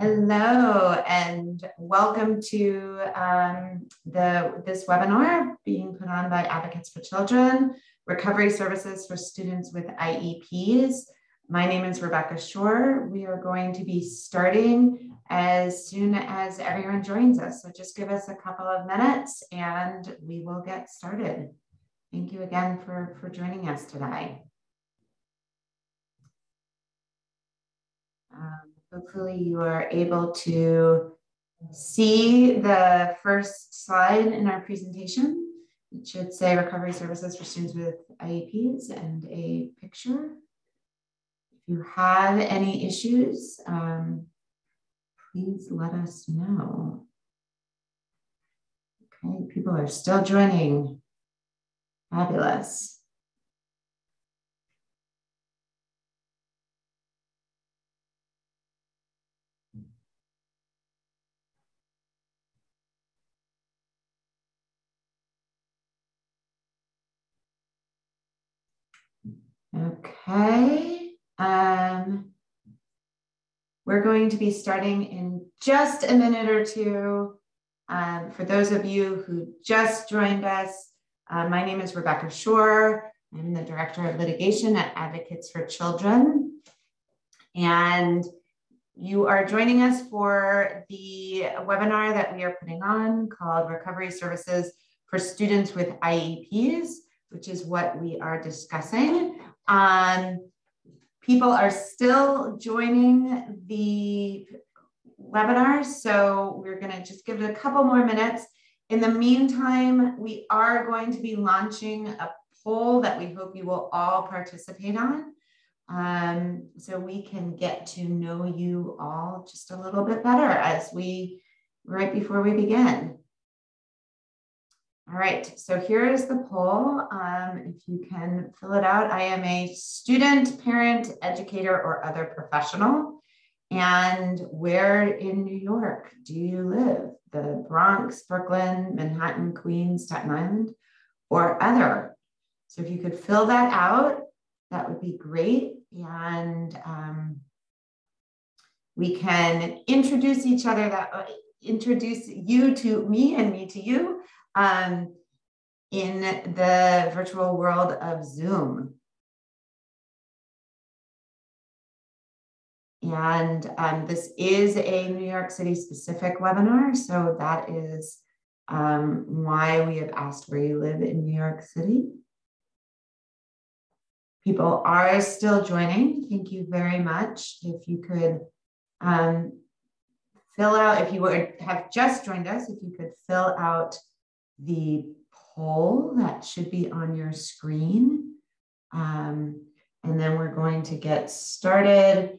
Hello, and welcome to this webinar being put on by Advocates for Children, Recovery Services for Students with IEPs. My name is Rebecca Shore. We are going to be starting as soon as everyone joins us. So just give us a couple of minutes and we will get started. Thank you again for joining us today. Hopefully you are able to see the first slide in our presentation. It should say Recovery Services for Students with IEPs and a picture. If you have any issues, please let us know. Okay, people are still joining. Fabulous. Okay, we're going to be starting in just a minute or two. For those of you who just joined us, my name is Rebecca Shore. I'm the Director of Litigation at Advocates for Children. And you are joining us for the webinar that we are putting on called Recovery Services for Students with IEPs, which is what we are discussing. People are still joining the webinar, so we're going to just give it a couple more minutes. In the meantime, we are going to be launching a poll that we hope you will all participate on, so we can get to know you all just a little bit better right before we begin. All right, so here is the poll. If you can fill it out. I am a student, parent, educator, or other professional. And where in New York do you live? The Bronx, Brooklyn, Manhattan, Queens, Staten Island, or other? So if you could fill that out, that would be great. And we can introduce each other, introduce you to me and me to you. In the virtual world of Zoom. And this is a New York City specific webinar, so that is why we have asked where you live in New York City. People are still joining. Thank you very much. If you could fill out, if you have just joined us, if you could fill out the poll that should be on your screen. And then we're going to get started.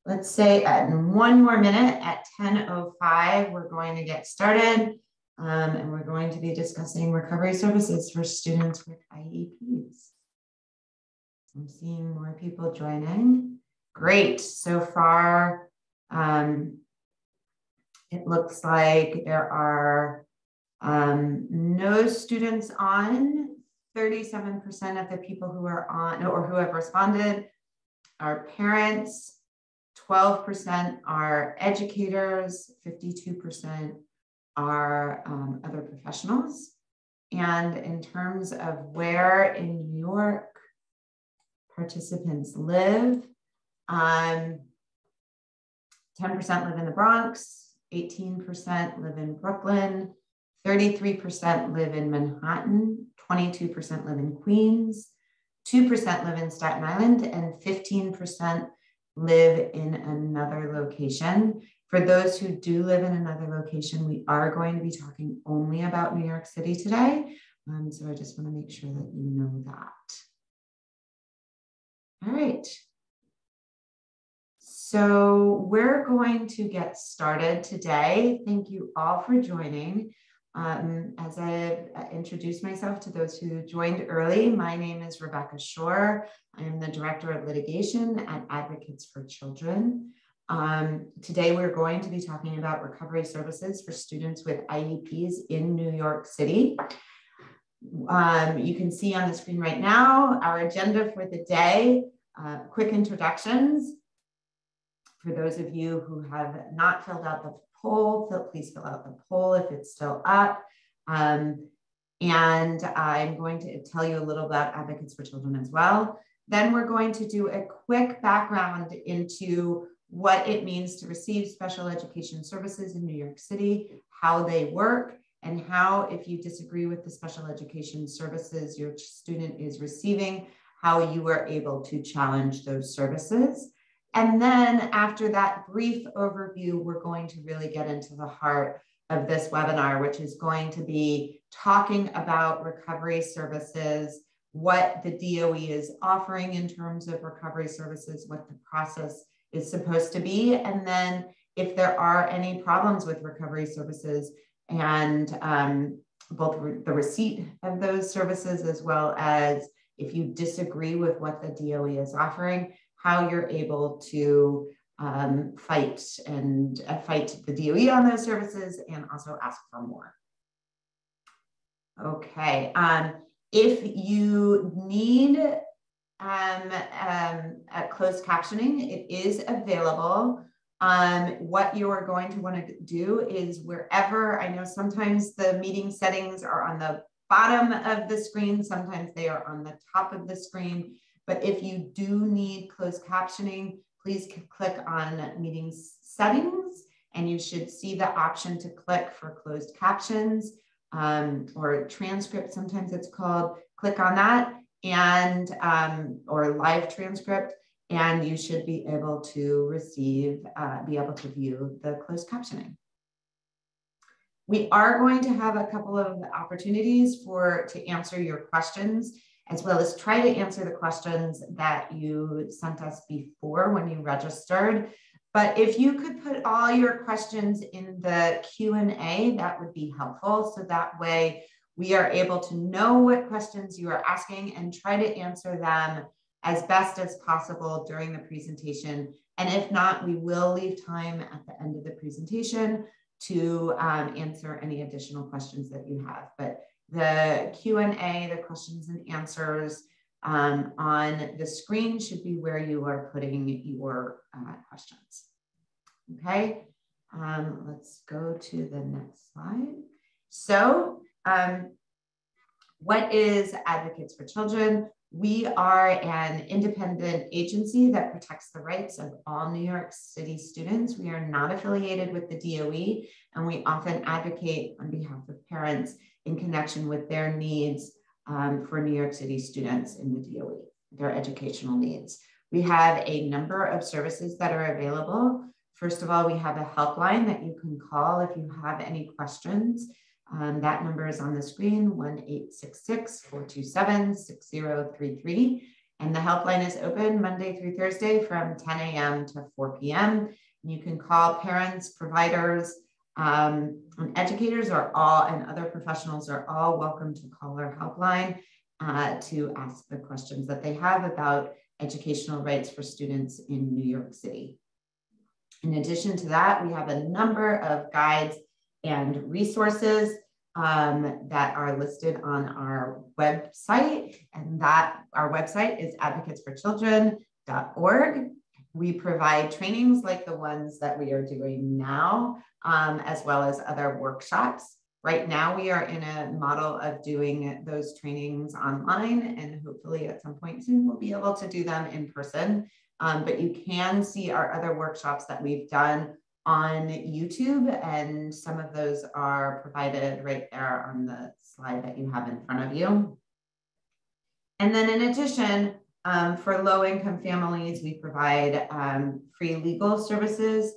Let's say in one more minute at 10:05, we're going to get started. And we're going to be discussing recovery services for students with IEPs. I'm seeing more people joining. Great, so far, it looks like there are no students on. 37% of the people who are on or who have responded are parents, 12% are educators, 52% are other professionals. And in terms of where in New York participants live, 10% live in the Bronx, 18% live in Brooklyn, 33% live in Manhattan, 22% live in Queens, 2% live in Staten Island, and 15% live in another location. For those who do live in another location, we are going to be talking only about New York City today. So I just want to make sure that you know that. All right. So we're going to get started today. Thank you all for joining. As I introduce myself to those who joined early, my name is Rebecca Shore. I am the Director of Litigation at Advocates for Children. Today, we're going to be talking about recovery services for students with IEPs in New York City. You can see on the screen right now our agenda for the day, quick introductions. For those of you who have not filled out the poll, please fill out the poll if it's still up. And I'm going to tell you a little about Advocates for Children as well. Then we're going to do a quick background into what it means to receive special education services in New York City, how they work, and how, if you disagree with the special education services your student is receiving, how you are able to challenge those services. And then after that brief overview, we're going to really get into the heart of this webinar, which is going to be talking about recovery services, what the DOE is offering in terms of recovery services, what the process is supposed to be, and then if there are any problems with recovery services, and both the receipt of those services, as well as if you disagree with what the DOE is offering, how you're able to fight the DOE on those services and also ask for more. Okay, if you need a closed captioning, it is available. What you are going to want to do is wherever, I know sometimes the meeting settings are on the bottom of the screen, sometimes they are on the top of the screen, but if you do need closed captioning, please click on meeting settings and you should see the option to click for closed captions or transcript, sometimes it's called. Click on that and or live transcript, and you should be able to receive, be able to view the closed captioning. We are going to have a couple of opportunities to answer your questions, as well as try to answer the questions that you sent us before when you registered. But if you could put all your questions in the Q&A, that would be helpful. So that way we are able to know what questions you are asking and try to answer them as best as possible during the presentation. And if not, we will leave time at the end of the presentation to answer any additional questions that you have. But the Q&A, the questions and answers on the screen should be where you are putting your questions. Okay, let's go to the next slide. So what is Advocates for Children? We are an independent agency that protects the rights of all New York City students. We are not affiliated with the DOE, and we often advocate on behalf of parents in connection with their needs for New York City students in the DOE, their educational needs. We have a number of services that are available. First of all, we have a helpline that you can call if you have any questions. That number is on the screen, 1-866-427-6033. And the helpline is open Monday through Thursday from 10 a.m. to 4 p.m. And you can call parents, providers, and educators and other professionals are all welcome to call our helpline to ask the questions that they have about educational rights for students in New York City. In addition to that, we have a number of guides and resources that are listed on our website, and that our website is advocatesforchildren.org. We provide trainings like the ones that we are doing now, as well as other workshops. Right now, we are in a model of doing those trainings online, and hopefully at some point soon, we'll be able to do them in person. But you can see our other workshops that we've done on YouTube, and some of those are provided right there on the slide that you have in front of you. And then in addition, for low-income families, we provide free legal services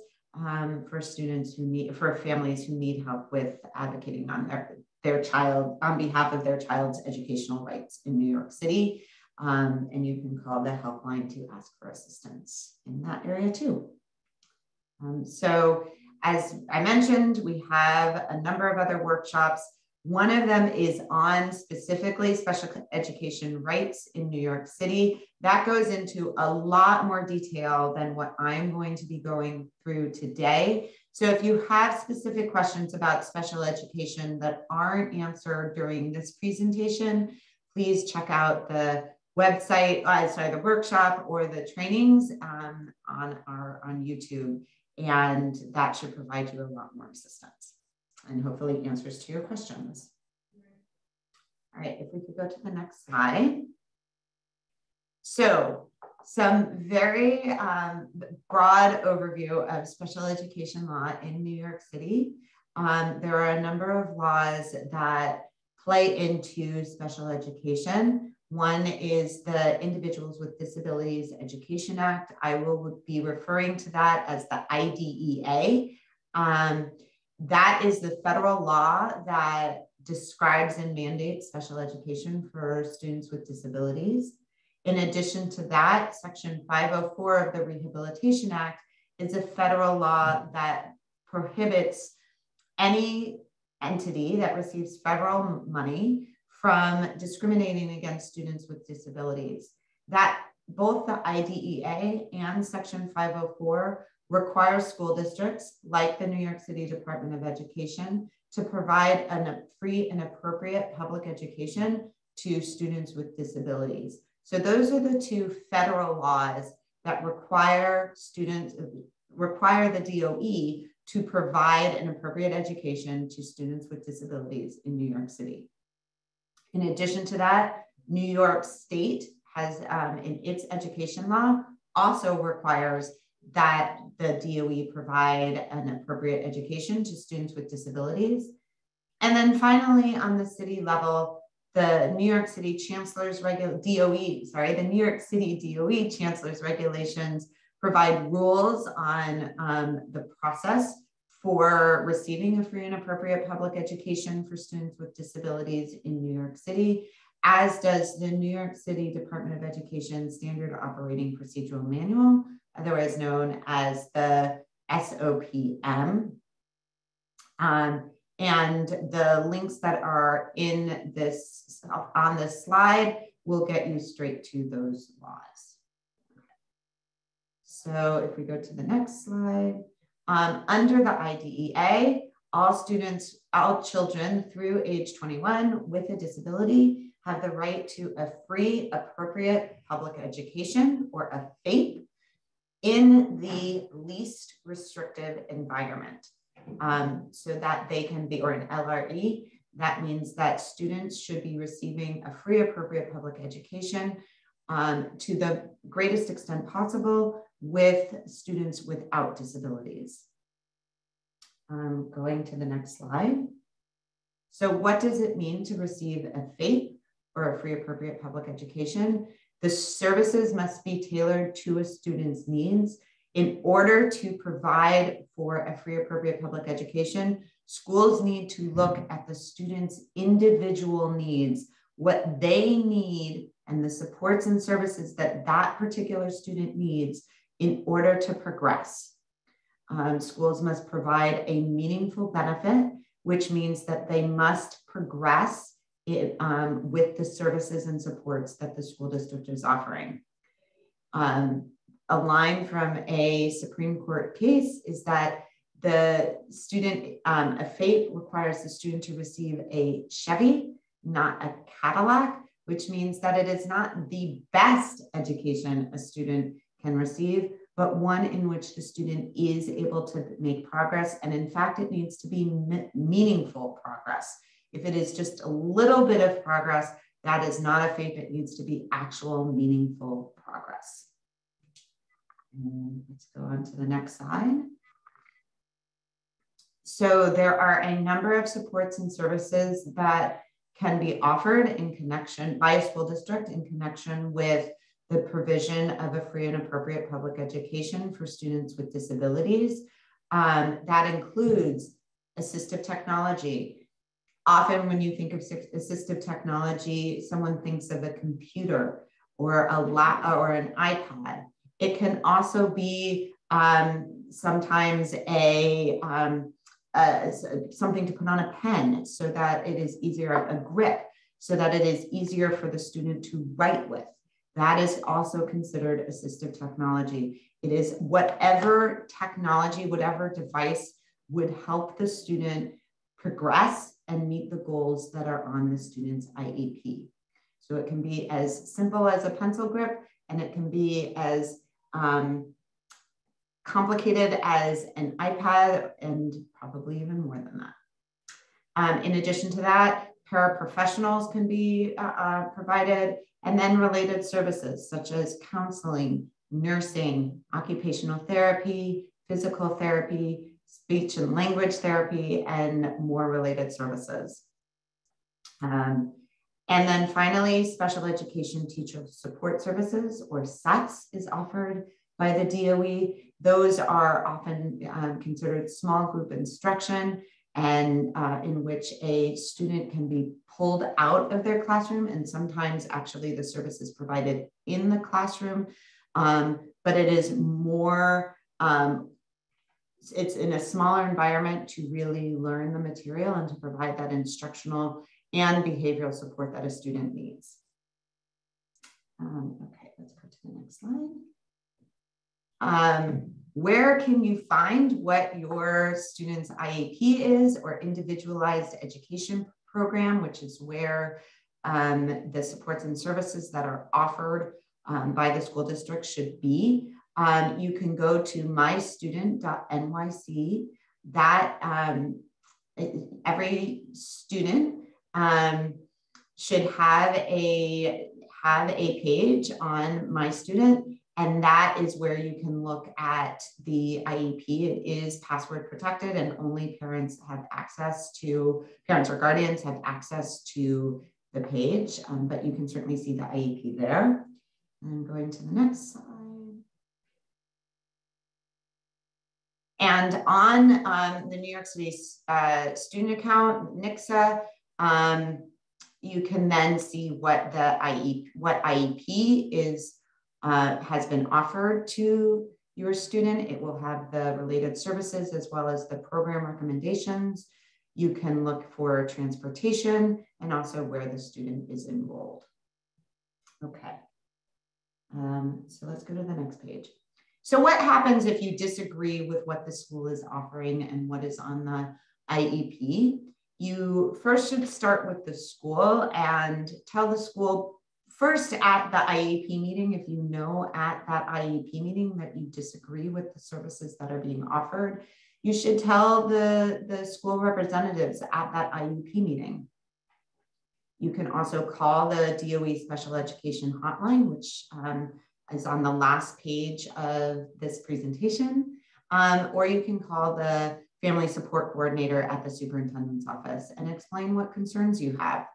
for students for families who need help with advocating on their child, on behalf of their child's educational rights in New York City. And you can call the helpline to ask for assistance in that area too. So as I mentioned, we have a number of other workshops. One of them is on specifically special education rights in New York City. That goes into a lot more detail than what I'm going to be going through today. So if you have specific questions about special education that aren't answered during this presentation, please check out the website, the workshop or the trainings on YouTube, and that should provide you a lot more assistance and hopefully answers to your questions. All right, if we could go to the next slide. So some very broad overview of special education law in New York City. There are a number of laws that play into special education. One is the Individuals with Disabilities Education Act. I will be referring to that as the IDEA. That is the federal law that describes and mandates special education for students with disabilities. In addition to that, Section 504 of the Rehabilitation Act is a federal law that prohibits any entity that receives federal money from discriminating against students with disabilities. That both the IDEA and Section 504 require school districts like the New York City Department of Education to provide a free and appropriate public education to students with disabilities. So those are the two federal laws that require the DOE to provide an appropriate education to students with disabilities in New York City. In addition to that, New York State has, in its education law, also requires that the DOE provide an appropriate education to students with disabilities. And then finally, on the city level, the New York City Chancellor's the New York City DOE Chancellor's regulations provide rules on the process for receiving a free and appropriate public education for students with disabilities in New York City, as does the New York City Department of Education Standard Operating Procedural Manual, otherwise known as the SOPM. And the links that are in this on this slide will get you straight to those laws. So if we go to the next slide, under the IDEA, all children through age 21 with a disability have the right to a free, appropriate public education, or a FAPE, in the least restrictive environment. So that they can be, or an LRE, that means that students should be receiving a free, appropriate public education to the greatest extent possible with students without disabilities. Going to the next slide. So what does it mean to receive a FAPE, or a free, appropriate public education? The services must be tailored to a student's needs. In order to provide for a free, appropriate public education, schools need to look at the student's individual needs, what they need, and the supports and services that that particular student needs in order to progress. Schools must provide a meaningful benefit, which means that they must progress with the services and supports that the school district is offering. A line from a Supreme Court case is that the student, a FAPE requires the student to receive a Chevy, not a Cadillac, which means that it is not the best education a student can receive, but one in which the student is able to make progress. And in fact, it needs to be meaningful progress. If it is just a little bit of progress, that is not a FAPE. It needs to be actual meaningful progress. And let's go on to the next slide. So there are a number of supports and services that can be offered in connection by a school district in connection with the provision of a free and appropriate public education for students with disabilities. That includes assistive technology. Often when you think of assistive technology, someone thinks of a computer or an iPad. It can also be sometimes something to put on a pen so that it is easier, a grip, so that it is easier for the student to write with. That is also considered assistive technology. It is whatever technology, whatever device would help the student progress and meet the goals that are on the student's IEP. So it can be as simple as a pencil grip, and it can be as complicated as an iPad, and probably even more than that. In addition to that, paraprofessionals can be provided, and then related services such as counseling, nursing, occupational therapy, physical therapy, speech and language therapy, and more related services. And then finally, special education teacher support services, or SETS, is offered by the DOE. Those are often considered small group instruction, and in which a student can be pulled out of their classroom, and sometimes actually the service is provided in the classroom, but it is more, it's in a smaller environment to really learn the material and to provide that instructional and behavioral support that a student needs. Okay, let's go to the next slide. Where can you find what your student's IEP is, or Individualized Education Program, which is where the supports and services that are offered by the school district should be? You can go to mystudent.nyc. That every student should have a page on My Student, and that is where you can look at the IEP. It is password protected, and only parents have access to, parents or guardians have access to the page, but you can certainly see the IEP there. And going to the next slide. And on the New York City student account, NYCSA, you can then see what the IEP is, has been offered to your student. It will have the related services as well as the program recommendations. You can look for transportation and also where the student is enrolled. Okay, so let's go to the next page. So what happens if you disagree with what the school is offering and what is on the IEP? You first should start with the school and tell the school first at the IEP meeting, if you know at that IEP meeting that you disagree with the services that are being offered, you should tell the school representatives at that IEP meeting. You can also call the DOE Special Education Hotline, which is on the last page of this presentation, or you can call the Family Support Coordinator at the superintendent's office and explain what concerns you have.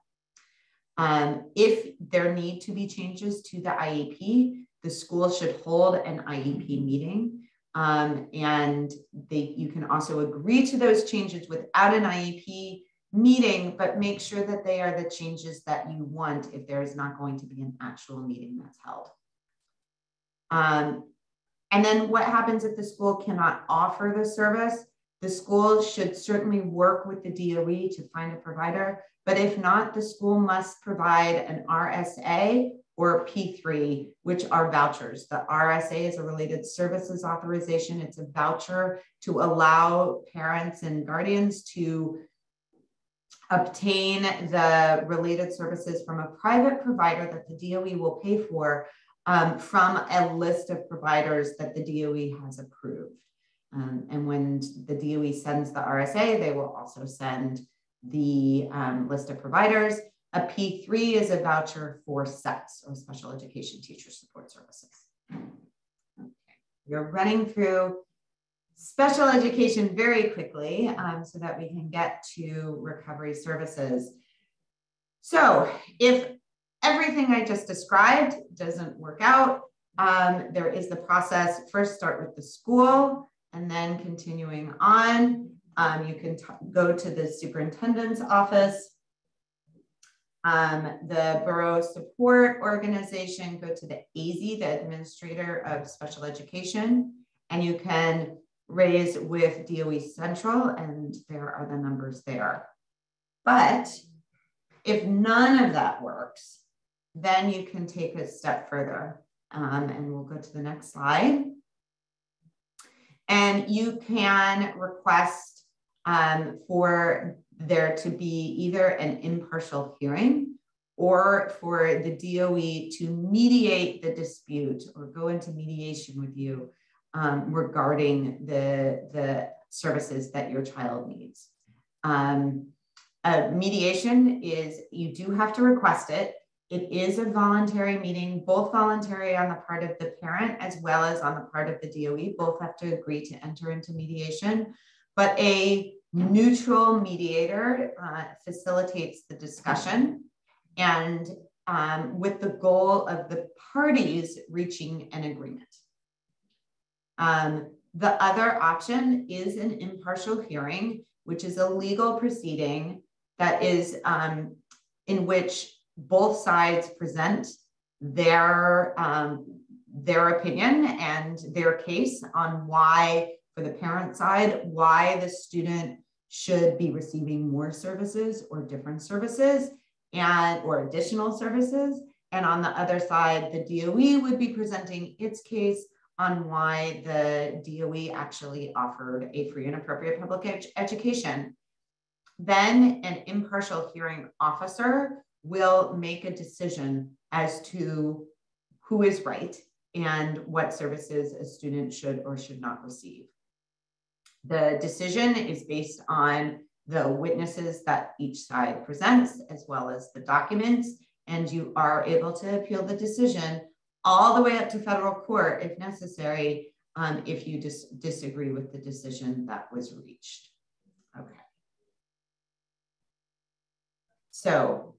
If there need to be changes to the IEP, the school should hold an IEP meeting, and you can also agree to those changes without an IEP meeting, but make sure that they are the changes that you want if there is not going to be an actual meeting that's held. And then what happens if the school cannot offer the service? The school should certainly work with the DOE to find a provider, but if not, the school must provide an RSA or P3, which are vouchers. The RSA is a related services authorization. It's a voucher to allow parents and guardians to obtain the related services from a private provider that the DOE will pay for, from a list of providers that the DOE has approved. And when the DOE sends the RSA, they will also send the list of providers. A P3 is a voucher for SETS, or Special Education Teacher Support Services. Okay. We're running through special education very quickly so that we can get to recovery services. So if everything I just described doesn't work out, there is the process. First, start with the school, and then continuing on, you can go to the superintendent's office, the borough support organization, go to the AZ, the Administrator of Special Education, and you can raise with DOE Central, and there are the numbers there. But if none of that works, then you can take a step further, and we'll go to the next slide. And you can request for there to be either an impartial hearing or for the DOE to mediate the dispute or go into mediation with you regarding the services that your child needs. Mediation is, you do have to request it. It is a voluntary meeting, both voluntary on the part of the parent as well as on the part of the DOE. Both have to agree to enter into mediation, but a neutral mediator facilitates the discussion, and with the goal of the parties reaching an agreement. The other option is an impartial hearing, which is a legal proceeding that is in which both sides present their opinion and their case on why, for the parent side, why the student should be receiving more services or different services or additional services. And on the other side, the DOE would be presenting its case on why the DOE actually offered a free and appropriate public education. Then an impartial hearing officer will make a decision as to who is right and what services a student should or should not receive. The decision is based on the witnesses that each side presents, as well as the documents, and you are able to appeal the decision all the way up to federal court if necessary, if you disagree with the decision that was reached. Okay. So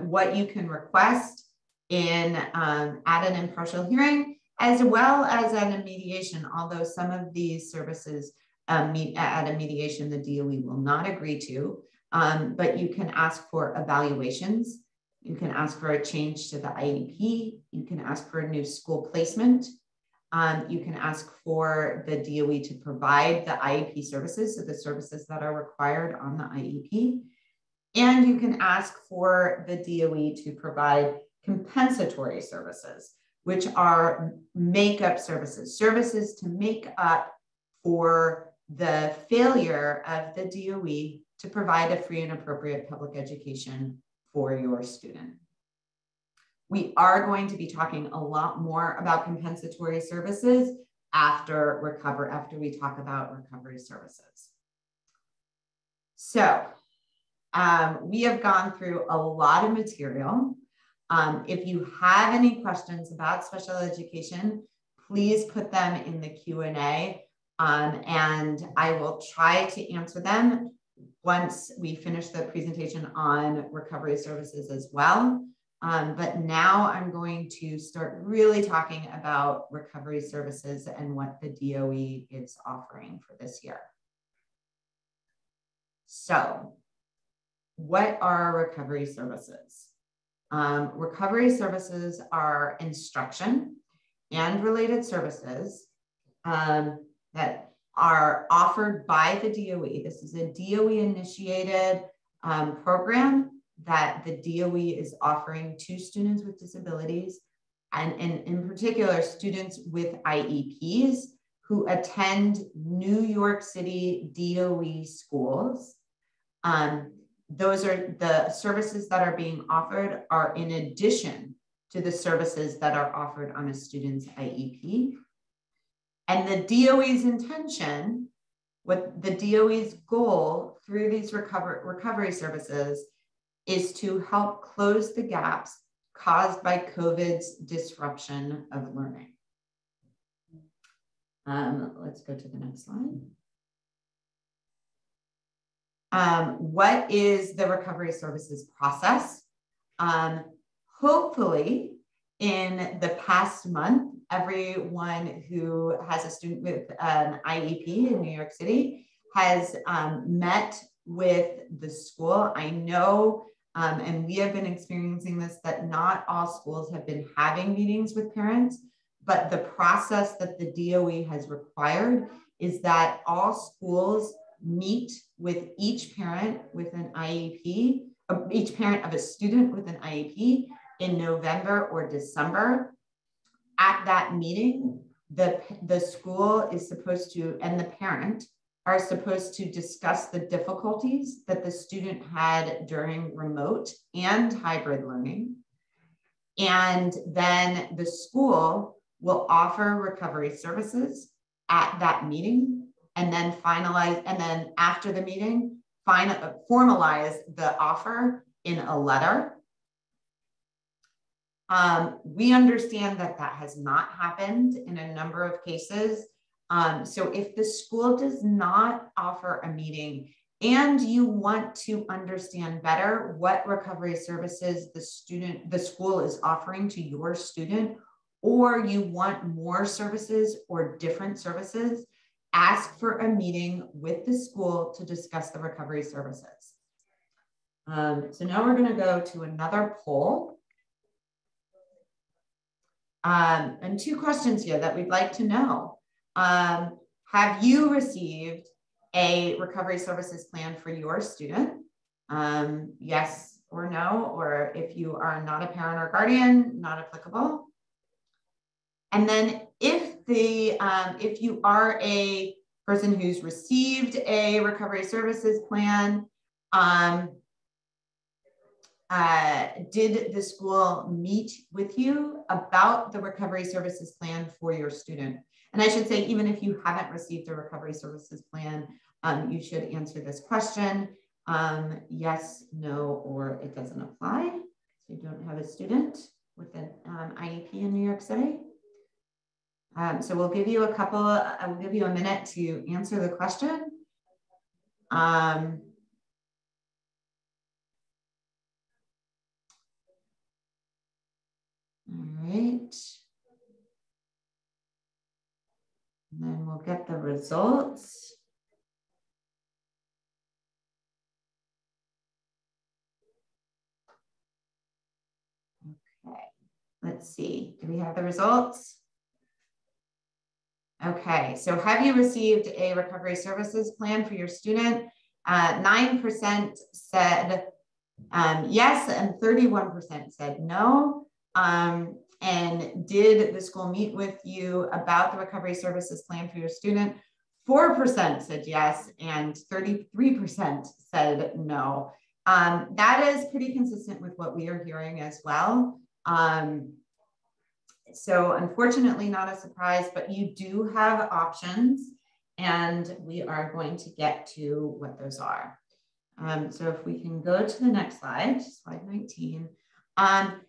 what you can request in at an impartial hearing, as well as at a mediation, although some of these services at a mediation the DOE will not agree to, but you can ask for evaluations. You can ask for a change to the IEP. You can ask for a new school placement. You can ask for the DOE to provide the IEP services, so the services that are required on the IEP. And you can ask for the DOE to provide compensatory services, which are make-up services, services to make up for the failure of the DOE to provide a free and appropriate public education for your student. We are going to be talking a lot more about compensatory services after we talk about recovery services. So we have gone through a lot of material. If you have any questions about special education, please put them in the Q&A, and I will try to answer them once we finish the presentation on recovery services as well. But now I'm going to start really talking about recovery services and what the DOE is offering for this year. So, what are recovery services? Recovery services are instruction and related services that are offered by the DOE. This is a DOE-initiated program that the DOE is offering to students with disabilities, and in particular, students with IEPs who attend New York City DOE schools. Those are the services that are being offered are in addition to the services that are offered on a student's IEP. And the DOE's intention, what the DOE's goal through these recovery services is to help close the gaps caused by COVID's disruption of learning. Let's go to the next slide. What is the recovery services process? Hopefully, in the past month, everyone who has a student with an IEP in New York City has met with the school. I know, and we have been experiencing this, that not all schools have been having meetings with parents, but the process that the DOE has required is that all schools meet with each parent with an IEP, each parent of a student with an IEP in November or December. At that meeting, the school is supposed to, and the parent are supposed to discuss the difficulties that the student had during remote and hybrid learning. And then the school will offer recovery services at that meeting, and then finalize, and then after the meeting, formalize the offer in a letter. We understand that that has not happened in a number of cases. So if the school does not offer a meeting and you want to understand better what recovery services the school is offering to your student, or you want more services or different services, ask for a meeting with the school to discuss the recovery services. So now we're going to go to another poll. And two questions here that we'd like to know. Have you received a recovery services plan for your student? Yes or no, or if you are not a parent or guardian, not applicable. And then if you are a person who's received a recovery services plan, did the school meet with you about the recovery services plan for your student? And I should say, even if you haven't received a recovery services plan, you should answer this question. Yes, no, or it doesn't apply. So you don't have a student with an IEP in New York City. So we'll give you I'll give you a minute to answer the question. All right. And then we'll get the results. Okay, let's see. Do we have the results? Okay, so have you received a recovery services plan for your student? 9% said yes, and 31% said no. And did the school meet with you about the recovery services plan for your student? 4% said yes, and 33% said no. That is pretty consistent with what we are hearing as well. So unfortunately, not a surprise, but you do have options, and we are going to get to what those are. So if we can go to the next slide, slide 19.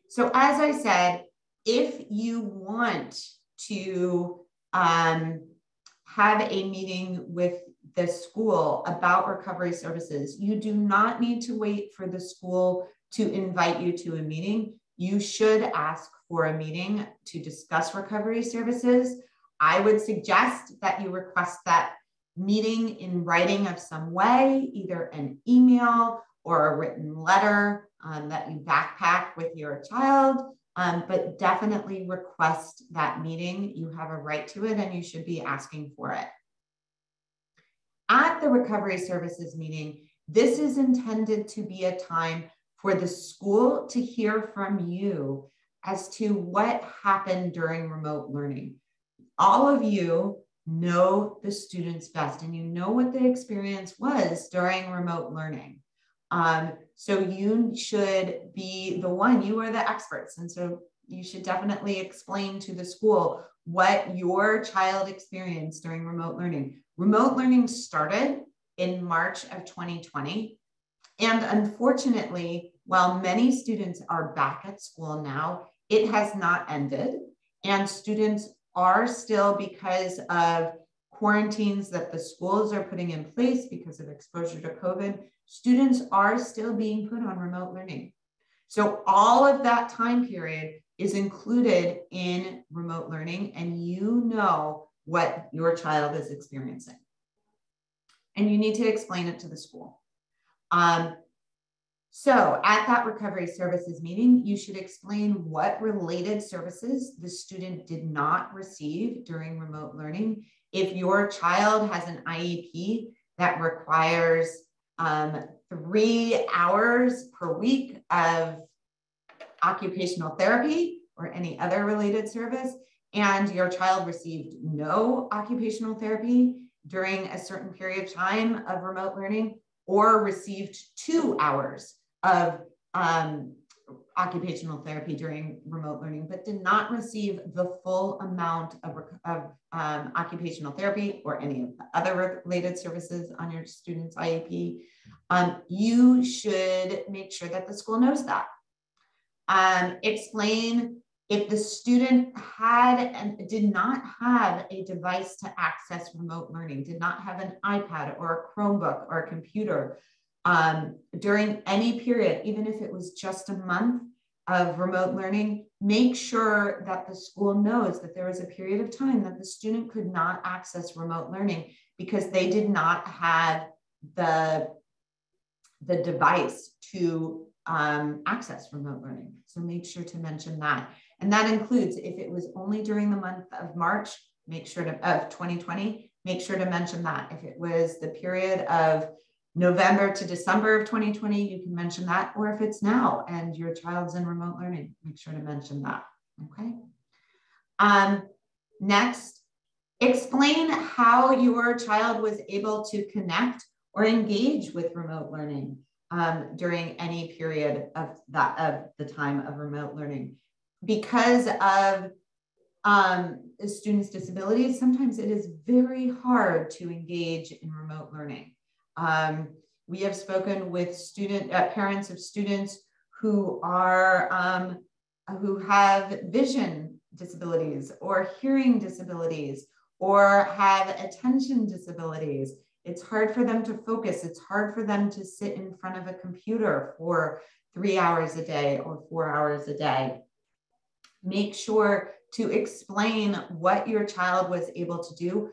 So as I said, if you want to have a meeting with the school about recovery services, you do not need to wait for the school to invite you to a meeting. You should ask for a meeting to discuss recovery services. I would suggest that you request that meeting in writing of some way, either an email or a written letter that you backpack with your child, but definitely request that meeting. You have a right to it and you should be asking for it. At the recovery services meeting, this is intended to be a time for the school to hear from you as to what happened during remote learning. All of you know the students best, and you know what the experience was during remote learning. So you should be the one, you are the experts. And so you should definitely explain to the school what your child experienced during remote learning. Remote learning started in March of 2020. And unfortunately, while many students are back at school now, it has not ended. And students are still, because of quarantines that the schools are putting in place because of exposure to COVID, students are still being put on remote learning. So all of that time period is included in remote learning, and you know what your child is experiencing. And you need to explain it to the school. So at that recovery services meeting, you should explain what related services the student did not receive during remote learning. If your child has an IEP that requires 3 hours per week of occupational therapy or any other related service, and your child received no occupational therapy, during a certain period of time of remote learning, or received 2 hours of occupational therapy during remote learning, but did not receive the full amount of occupational therapy or any of the other related services on your student's IEP, you should make sure that the school knows that. Explain if the student had and did not have a device to access remote learning, did not have an iPad or a Chromebook or a computer during any period, even if it was just a month of remote learning, make sure that the school knows that there was a period of time that the student could not access remote learning because they did not have the device to access remote learning. So make sure to mention that. And that includes, if it was only during the month of March, make sure to, of 2020, make sure to mention that. If it was the period of November to December of 2020, you can mention that. Or if it's now and your child's in remote learning, make sure to mention that, okay? Next, explain how your child was able to connect or engage with remote learning during any period of the time of remote learning. Because of the students' disabilities, sometimes it is very hard to engage in remote learning. We have spoken with parents of students who are who have vision disabilities or hearing disabilities or have attention disabilities. It's hard for them to focus. It's hard for them to sit in front of a computer for 3 hours a day or 4 hours a day. Make sure to explain what your child was able to do,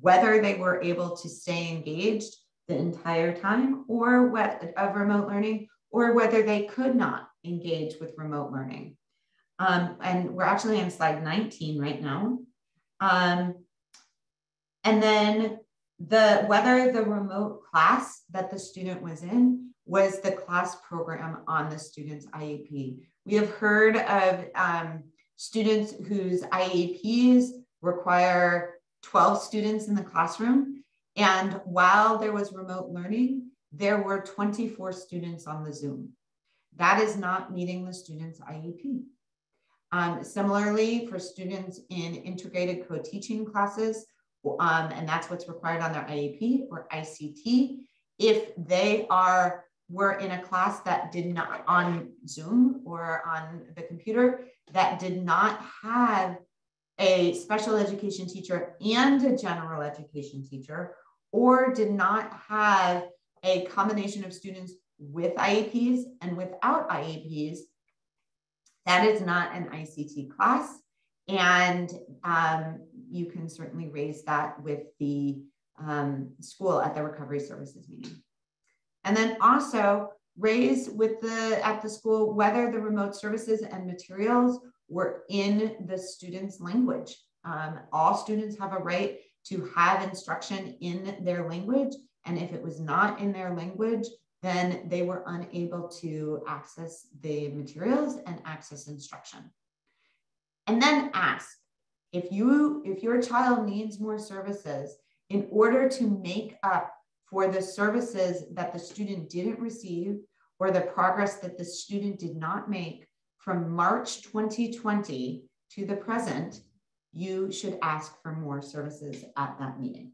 whether they were able to stay engaged the entire time or of remote learning, or whether they could not engage with remote learning. And we're actually on slide 19 right now. And then whether the remote class that the student was in was the class program on the student's IEP. We have heard of students whose IEPs require 12 students in the classroom. And while there was remote learning, there were 24 students on the Zoom. That is not meeting the student's IEP. Similarly, for students in integrated co-teaching classes, and that's what's required on their IEP or ICT, if they were in a class that did not, on Zoom or on the computer, that did not have a special education teacher and a general education teacher, or did not have a combination of students with IEPs and without IEPs, that is not an ICT class. And you can certainly raise that with the school at the recovery services meeting. And then also raise at the school whether the remote services and materials were in the student's language. All students have a right to have instruction in their language. And if it was not in their language, then they were unable to access the materials and access instruction. And then ask, if your child needs more services in order to make up for the services that the student didn't receive or the progress that the student did not make from March 2020 to the present, you should ask for more services at that meeting.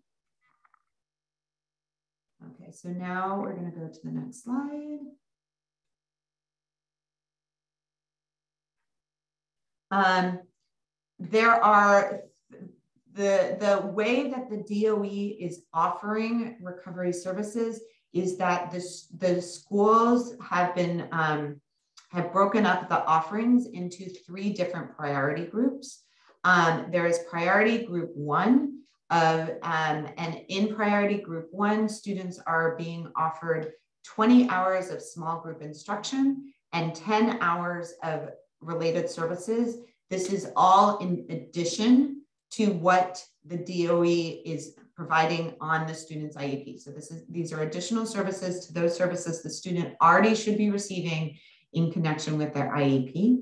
Okay, so now we're going to go to the next slide. There are the way that the DOE is offering recovery services is that the schools have been have broken up the offerings into 3 different priority groups. There is priority group 1 and in priority group 1, students are being offered 20 hours of small group instruction and 10 hours of related services. This is all in addition to what the DOE is providing on the student's IEP. So these are additional services to those services the student already should be receiving in connection with their IEP.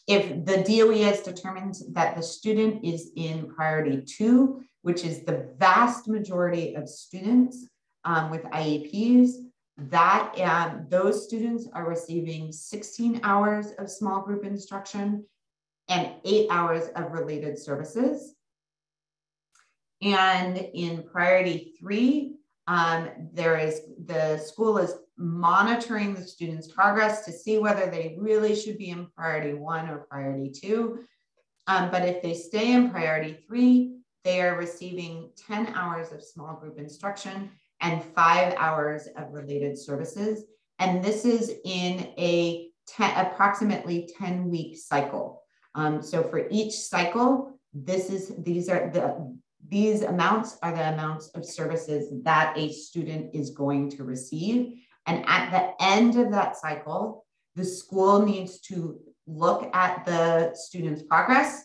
If the DOE has determined that the student is in priority 2, which is the vast majority of students with IEPs, that those students are receiving 16 hours of small group instruction and 8 hours of related services. And in priority 3, the school is monitoring the students' progress to see whether they really should be in priority 1 or priority 2. But if they stay in priority 3, they are receiving 10 hours of small group instruction and 5 hours of related services. And this is in a approximately 10-week cycle. So for each cycle, these amounts are the amounts of services that a student is going to receive. And at the end of that cycle, the school needs to look at the student's progress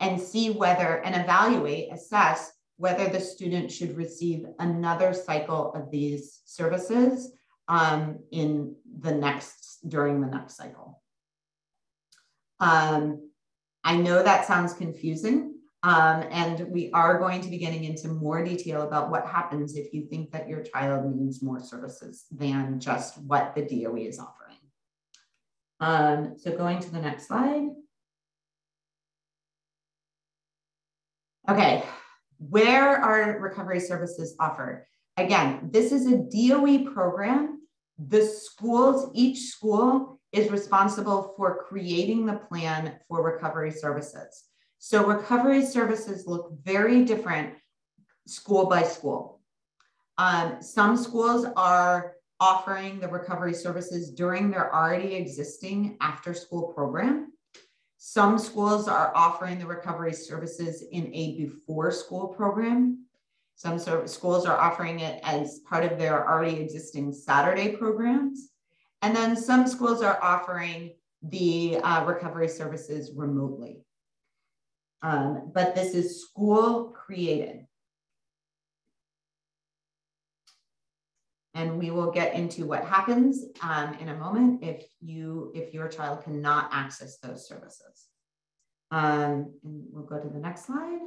and see whether, and evaluate, assess whether the student should receive another cycle of these services during the next cycle. I know that sounds confusing. And we are going to be getting into more detail about what happens if you think that your child needs more services than just what the DOE is offering. So going to the next slide. Okay, where are recovery services offered? Again, this is a DOE program. Each school is responsible for creating the plan for recovery services. So recovery services look very different school by school. Some schools are offering the recovery services during their already existing after-school program. Some schools are offering the recovery services in a before-school program. Some schools are offering it as part of their already existing Saturday programs. And then some schools are offering the recovery services remotely. But this is school created. And we will get into what happens in a moment if your child cannot access those services. And we'll go to the next slide.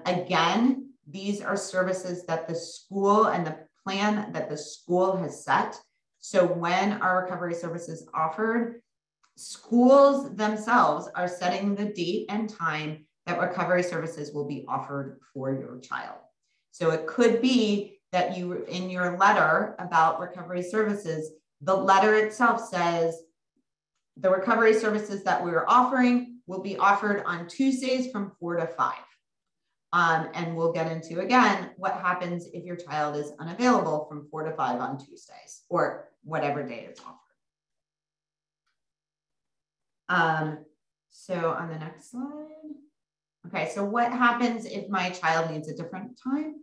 Again, these are services that the school and the plan that the school has set. So when our recovery services offered, schools themselves are setting the date and time that recovery services will be offered for your child. So it could be that you, in your letter about recovery services, the letter itself says the recovery services that we're offering will be offered on Tuesdays from 4 to 5. And we'll get into, again, what happens if your child is unavailable from 4 to 5 on Tuesdays or whatever day it's offered. So on the next slide. Okay, so what happens if my child needs a different time?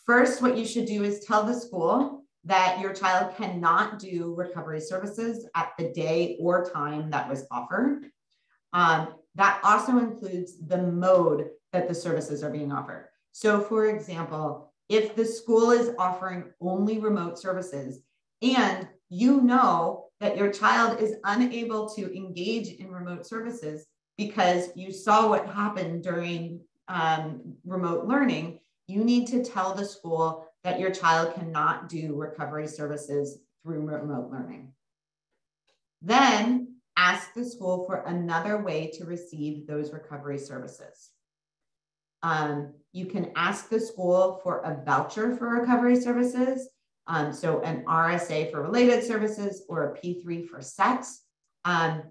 First, what you should do is tell the school that your child cannot do recovery services at the day or time that was offered. That also includes the mode that the services are being offered. So for example, if the school is offering only remote services and you know that your child is unable to engage in remote services because you saw what happened during remote learning, you need to tell the school that your child cannot do recovery services through remote learning. Then ask the school for another way to receive those recovery services. You can ask the school for a voucher for recovery services. So an RSA for related services or a P3 for sets. Or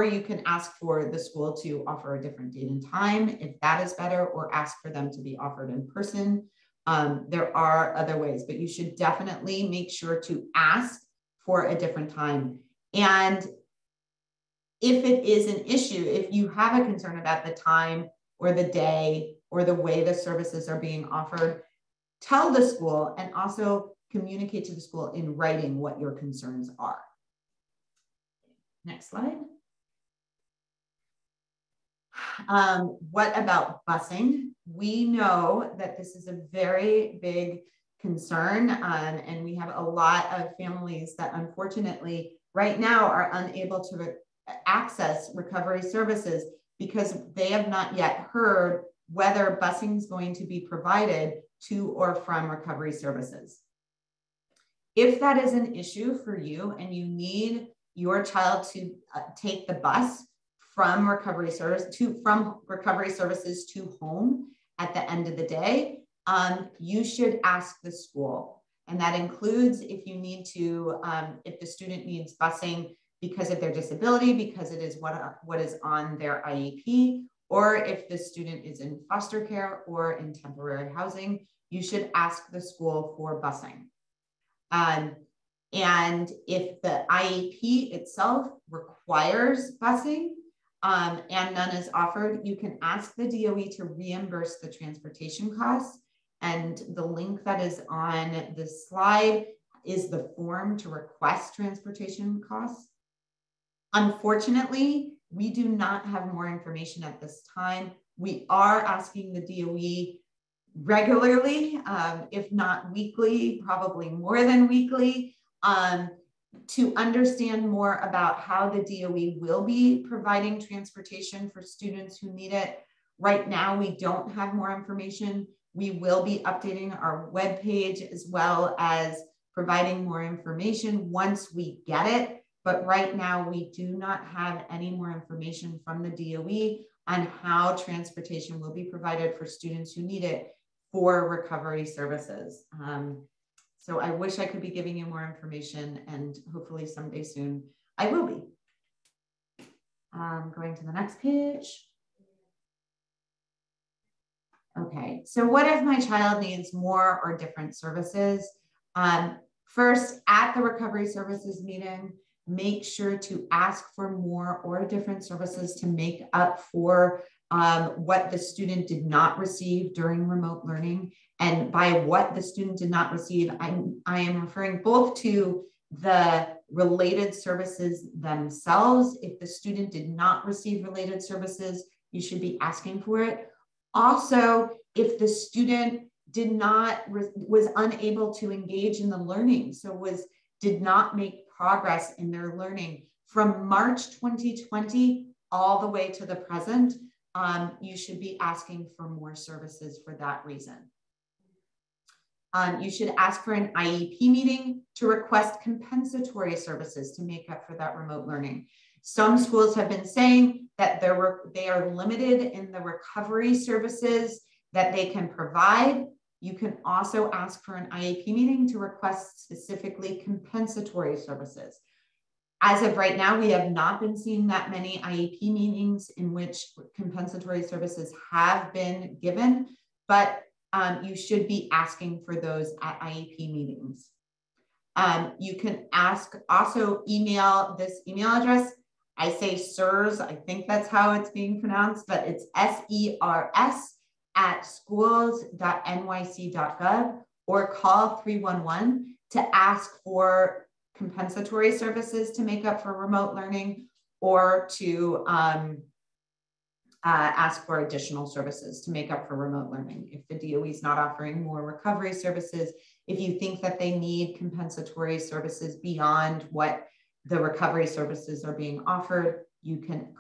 you can ask for the school to offer a different date and time if that is better, or ask for them to be offered in person. There are other ways, but you should definitely make sure to ask for a different time. And if it is an issue, if you have a concern about the time or the day or the way the services are being offered, tell the school and also communicate to the school in writing what your concerns are. Next slide. What about busing? We know that this is a very big concern, and we have a lot of families that unfortunately right now are unable to access recovery services because they have not yet heard whether busing is going to be provided to or from recovery services. If that is an issue for you and you need your child to take the bus from recovery services to home at the end of the day, you should ask the school. And that includes if you need to, if the student needs busing because of their disability, because it is what is on their IEP, or if the student is in foster care or in temporary housing, you should ask the school for busing. And if the IEP itself requires busing and none is offered, you can ask the DOE to reimburse the transportation costs. And the link that is on the slide is the form to request transportation costs. Unfortunately, we do not have more information at this time. We are asking the DOE regularly, if not weekly, probably more than weekly, to understand more about how the DOE will be providing transportation for students who need it. Right now, we don't have more information. We will be updating our webpage as well as providing more information once we get it. But right now, we do not have any more information from the DOE on how transportation will be provided for students who need it for recovery services. So I wish I could be giving you more information, and hopefully someday soon I will be. Going to the next page. Okay, so what if my child needs more or different services? First, at the recovery services meeting, make sure to ask for more or different services to make up for what the student did not receive during remote learning. And by what the student did not receive, I am referring both to the related services themselves. If the student did not receive related services, you should be asking for it. Also, if the student was unable to engage in the learning, so did not make progress in their learning from March 2020 all the way to the present, you should be asking for more services for that reason. You should ask for an IEP meeting to request compensatory services to make up for that remote learning. Some schools have been saying that they are limited in the recovery services that they can provide. You can also ask for an IEP meeting to request specifically compensatory services. As of right now, we have not been seeing that many IEP meetings in which compensatory services have been given, but you should be asking for those at IEP meetings. You can also email this email address. I say SERS, I think that's how it's being pronounced, but it's SERS@schools.nyc.gov, or call 311 to ask for compensatory services to make up for remote learning, or to ask for additional services to make up for remote learning. If the DOE is not offering more recovery services, if you think that they need compensatory services beyond what the recovery services are being offered, you can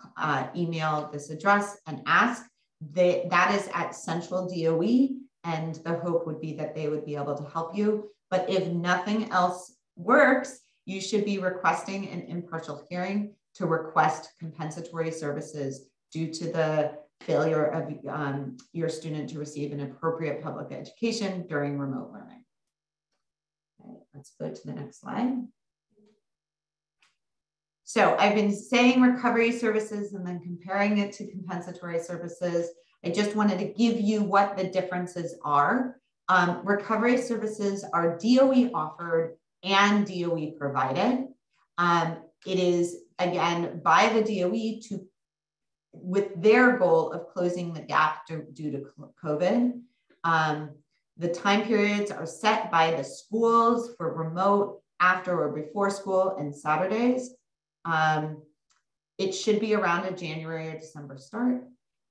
email this address and ask. That is at Central DOE, and the hope would be that they would be able to help you. But if nothing else works, you should be requesting an impartial hearing to request compensatory services due to the failure of your student to receive an appropriate public education during remote learning. Okay, let's go to the next slide. So I've been saying recovery services and then comparing it to compensatory services. I just wanted to give you what the differences are. Recovery services are DOE offered and DOE provided. It is, again, by the DOE with their goal of closing the gap due to COVID. The time periods are set by the schools for remote, after or before school, and Saturdays. It should be around a January or December start.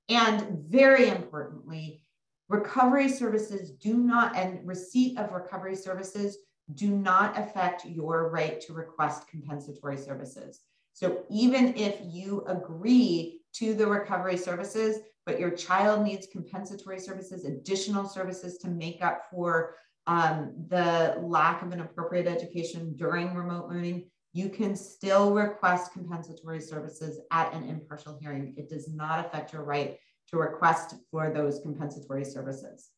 And very importantly, recovery services and receipt of recovery services do not affect your right to request compensatory services. So even if you agree to the recovery services, but your child needs compensatory services, additional services to make up for the lack of an appropriate education during remote learning, you can still request compensatory services at an impartial hearing. It does not affect your right to request for those compensatory services.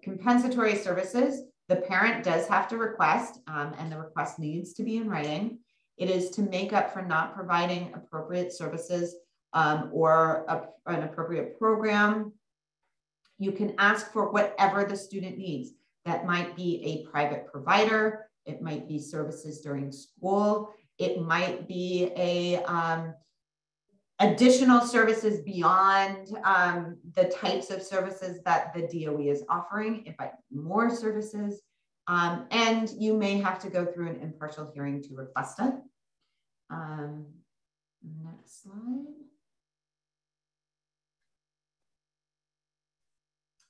Compensatory services, the parent does have to request, and the request needs to be in writing. It is to make up for not providing appropriate services or an appropriate program. You can ask for whatever the student needs. That might be a private provider. It might be services during school. It might be a additional services beyond the types of services that the DOE is offering. It might be more services. And you may have to go through an impartial hearing to request it. Next slide.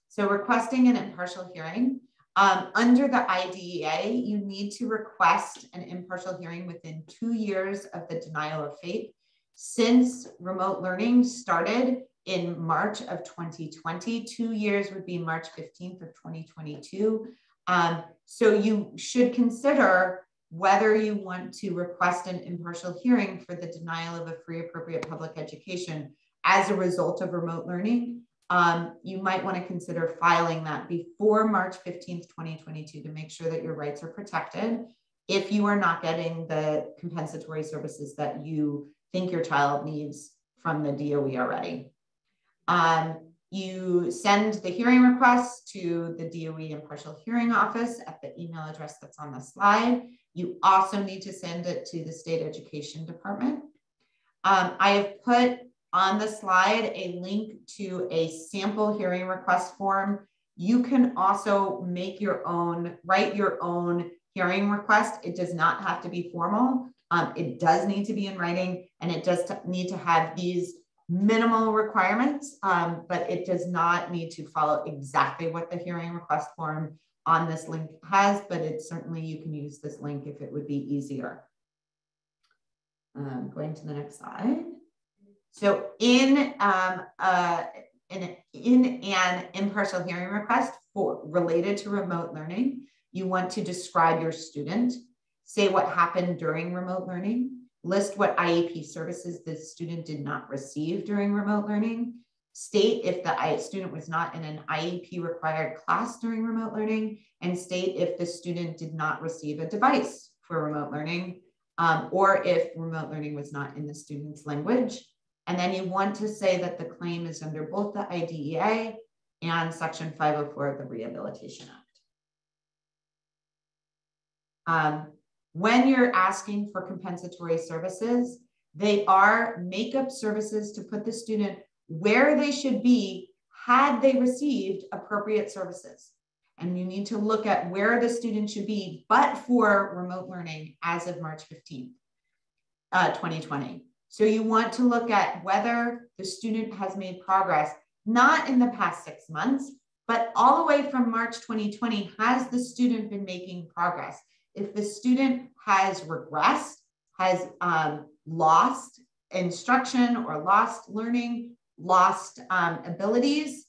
So requesting an impartial hearing. Under the IDEA, you need to request an impartial hearing within 2 years of the denial of FAPE. Since remote learning started in March of 2020, 2 years would be March 15th of 2022. So you should consider whether you want to request an impartial hearing for the denial of a free appropriate public education as a result of remote learning. You might want to consider filing that before March 15th, 2022 to make sure that your rights are protected if you are not getting the compensatory services that you think your child needs from the DOE already. You send the hearing request to the DOE Impartial Hearing Office at the email address that's on the slide. You also need to send it to the State Education Department. I have put on the slide a link to a sample hearing request form. You can also make your own, write your own hearing request. It does not have to be formal. It does need to be in writing, and it does need to have these minimal requirements, but it does not need to follow exactly what the hearing request form on this link has, but it certainly, you can use this link if it would be easier. Going to the next slide. So in an impartial hearing request related to remote learning, you want to describe your student, say what happened during remote learning, list what IEP services the student did not receive during remote learning, state if the student was not in an IEP required class during remote learning, and state if the student did not receive a device for remote learning, or if remote learning was not in the student's language. And then you want to say that the claim is under both the IDEA and Section 504 of the Rehabilitation Act. When you're asking for compensatory services, they are make-up services to put the student where they should be had they received appropriate services. And you need to look at where the student should be, but for remote learning as of March 15th, 2020. So you want to look at whether the student has made progress, not in the past 6 months, but all the way from March 2020, has the student been making progress? If the student has regressed, has lost instruction or lost learning, lost abilities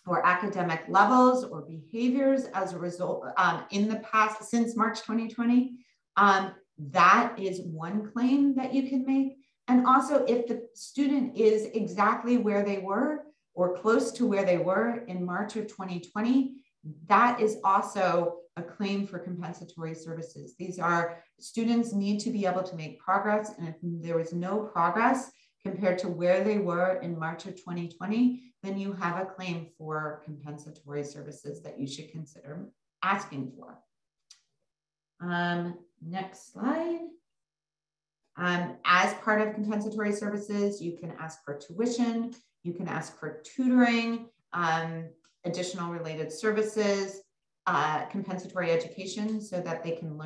or academic levels or behaviors as a result in the past, since March 2020, that is one claim that you can make. And also if the student is exactly where they were or close to where they were in March of 2020, that is also a claim for compensatory services. These are, students need to be able to make progress, and if there was no progress compared to where they were in March of 2020, then you have a claim for compensatory services that you should consider asking for. Next slide. As part of compensatory services, you can ask for tuition, you can ask for tutoring, additional related services, compensatory education so that they can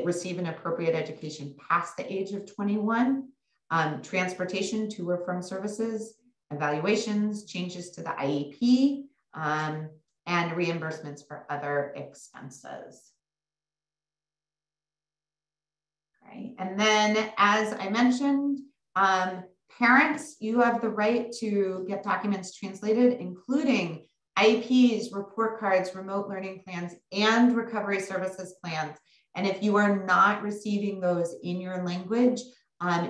receive an appropriate education past the age of 21, transportation to or from services, evaluations, changes to the IEP, and reimbursements for other expenses. Okay. And then, as I mentioned, parents, you have the right to get documents translated, including IEPs, report cards, remote learning plans, and recovery services plans. And if you are not receiving those in your language,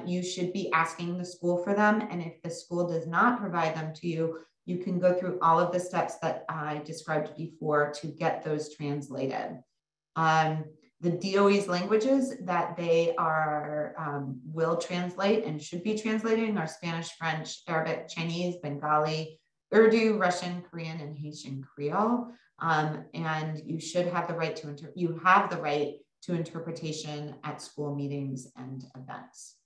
you should be asking the school for them. And if the school does not provide them to you, you can go through all of the steps that I described before to get those translated. The DOE's languages that they are will translate and should be translating are Spanish, French, Arabic, Chinese, Bengali, Urdu, Russian, Korean, and Haitian Creole. And you should have the right to interpretation at school meetings and events.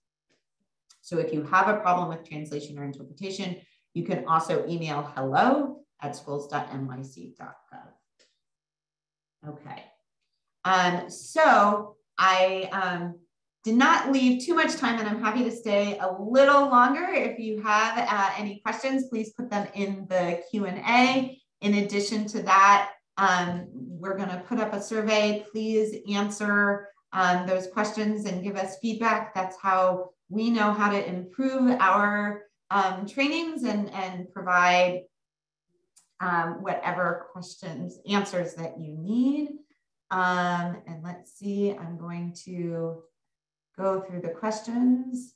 So if you have a problem with translation or interpretation, you can also email hello@schools.nyc.gov. Okay. So I did not leave too much time, and I'm happy to stay a little longer. If you have any questions, please put them in the Q&A. In addition to that, we're going to put up a survey. Please answer those questions and give us feedback. That's how we know how to improve our trainings and provide whatever answers that you need. And let's see, I'm going to go through the questions.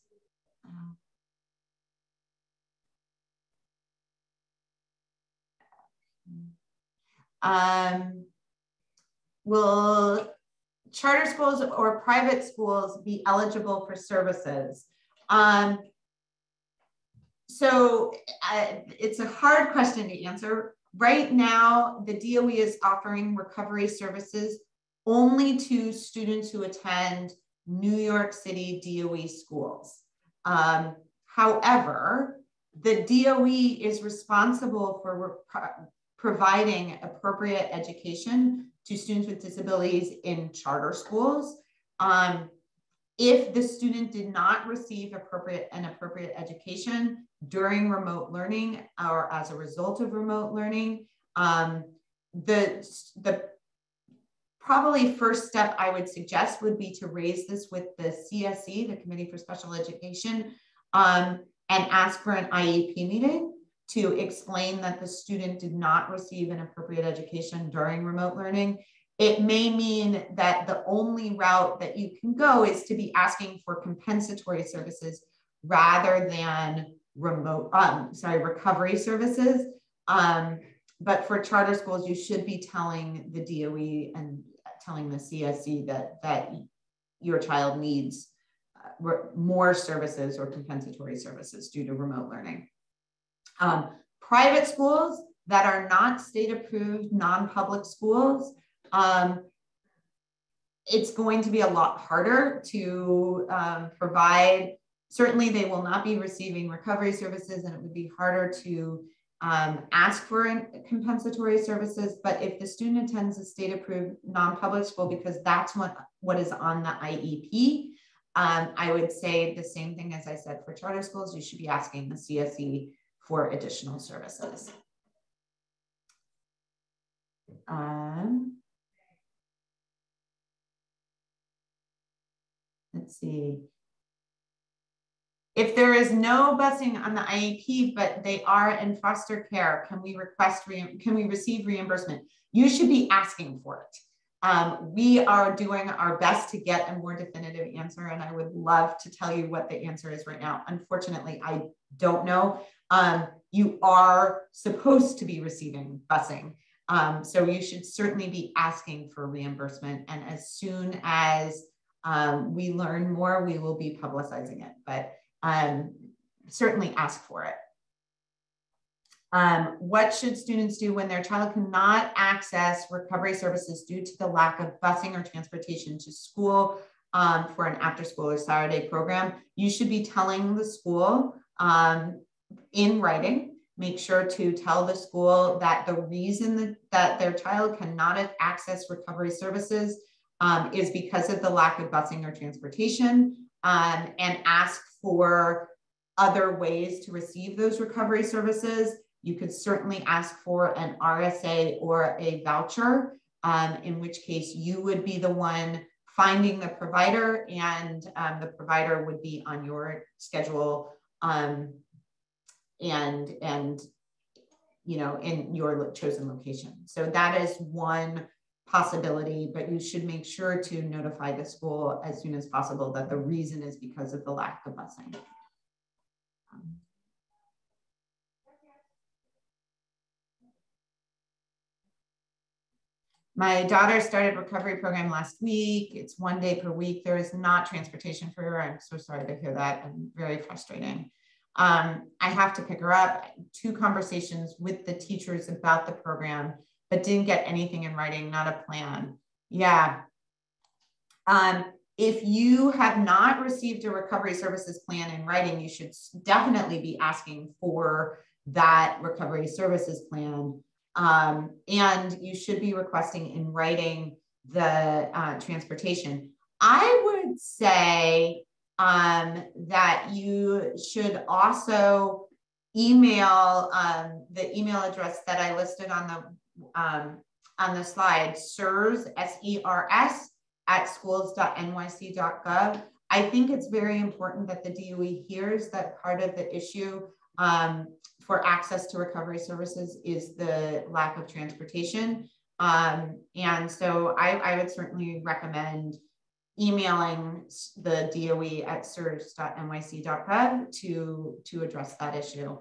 Will charter schools or private schools be eligible for services? So it's a hard question to answer. Right now, the DOE is offering recovery services only to students who attend New York City DOE schools. However, the DOE is responsible for providing appropriate education to students with disabilities in charter schools. If the student did not receive an appropriate education during remote learning or as a result of remote learning, the probably first step I would suggest would be to raise this with the CSE, the Committee for Special Education, and ask for an IEP meeting to explain that the student did not receive an appropriate education during remote learning. It may mean that the only route that you can go is to be asking for compensatory services rather than recovery services. But for charter schools, you should be telling the DOE and telling the CSE that your child needs more services or compensatory services due to remote learning. Private schools that are not state-approved, non-public schools, it's going to be a lot harder to provide. Certainly, they will not be receiving recovery services, and it would be harder to ask for compensatory services. But if the student attends a state-approved non-public school, because that's what is on the IEP, I would say the same thing as I said for charter schools. You should be asking the CSE for additional services. Let's see. If there is no busing on the IEP, but they are in foster care, can we receive reimbursement? You should be asking for it. We are doing our best to get a more definitive answer, and I would love to tell you what the answer is right now. Unfortunately, I don't know. You are supposed to be receiving busing. So you should certainly be asking for reimbursement. And as soon as we learn more, we will be publicizing it, but certainly ask for it. What should students do when their child cannot access recovery services due to the lack of busing or transportation to school for an after-school or Saturday program? You should be telling the school in writing. Make sure to tell the school that the reason that their child cannot access recovery services is because of the lack of busing or transportation, and ask for other ways to receive those recovery services. you could certainly ask for an RSA or a voucher, in which case you would be the one finding the provider, and the provider would be on your schedule, and you know, in your chosen location. So that is one possibility, but you should make sure to notify the school as soon as possible that the reason is because of the lack of busing. My daughter started recovery program last week. It's 1 day per week. There is not transportation for her. I'm so sorry to hear that, and very frustrating. I have to pick her up. 2 conversations with the teachers about the program, but didn't get anything in writing, not a plan. Yeah. If you have not received a recovery services plan in writing, you should definitely be asking for that recovery services plan. And you should be requesting in writing the transportation. I would say that you should also email the email address that I listed on the slide, SERS, S-E-R-S, @schools.nyc.gov. I think it's very important that the DOE hears that part of the issue for access to recovery services is the lack of transportation. And so I would certainly recommend emailing the DOE at sers.nyc.gov to address that issue.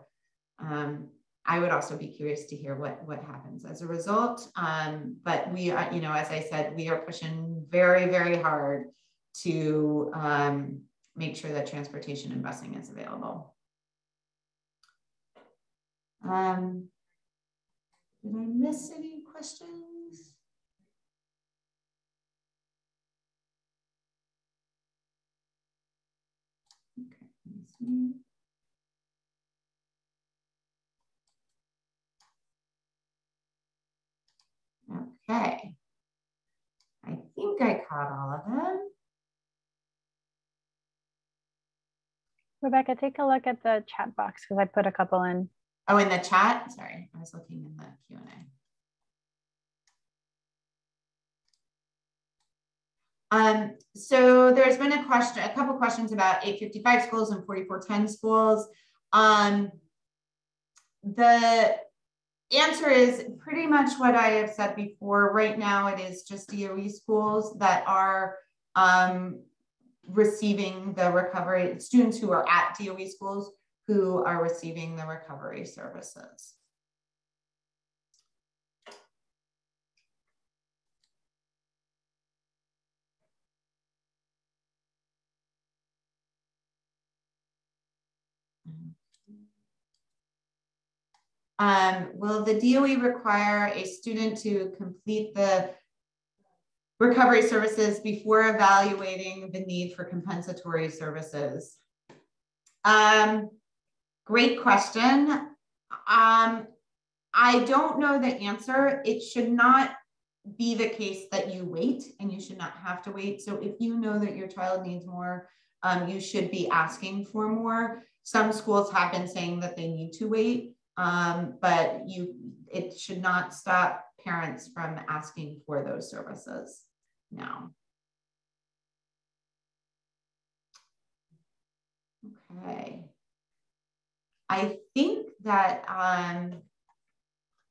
I would also be curious to hear what happens as a result. But we, you know, as I said, we are pushing very, very hard to make sure that transportation and busing is available. Did I miss any questions? Okay, let me see. Okay, I think I caught all of them. Rebecca, take a look at the chat box because I put a couple in. Oh, in the chat? Sorry, I was looking in the Q&A. So there's been a couple questions about 855 schools and 4410 schools. The answer is pretty much what I have said before. Right now, it is just DOE schools that are receiving the recovery, students who are at DOE schools who are receiving the recovery services. Will the DOE require a student to complete the recovery services before evaluating the need for compensatory services? Great question. I don't know the answer. It should not be the case that you wait, and you should not have to wait. So if you know that your child needs more, you should be asking for more. Some schools have been saying that they need to wait, but it should not stop parents from asking for those services now. Okay. I think that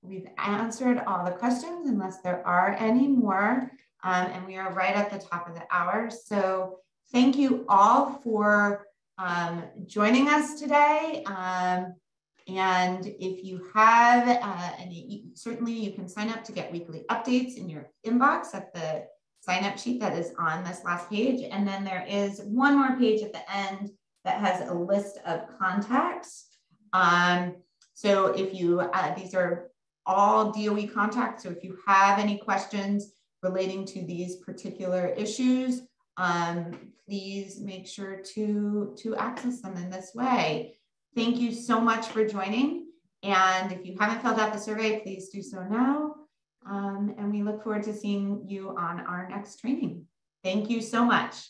we've answered all the questions unless there are any more, and we are right at the top of the hour. So thank you all for joining us today. And if you have any, certainly you can sign up to get weekly updates in your inbox at the sign up sheet that is on this last page. And then there is one more page at the end that has a list of contacts. So if you, these are all DOE contacts. So if you have any questions relating to these particular issues, please make sure to access them in this way. Thank you so much for joining. And if you haven't filled out the survey, please do so now. And we look forward to seeing you on our next training. Thank you so much.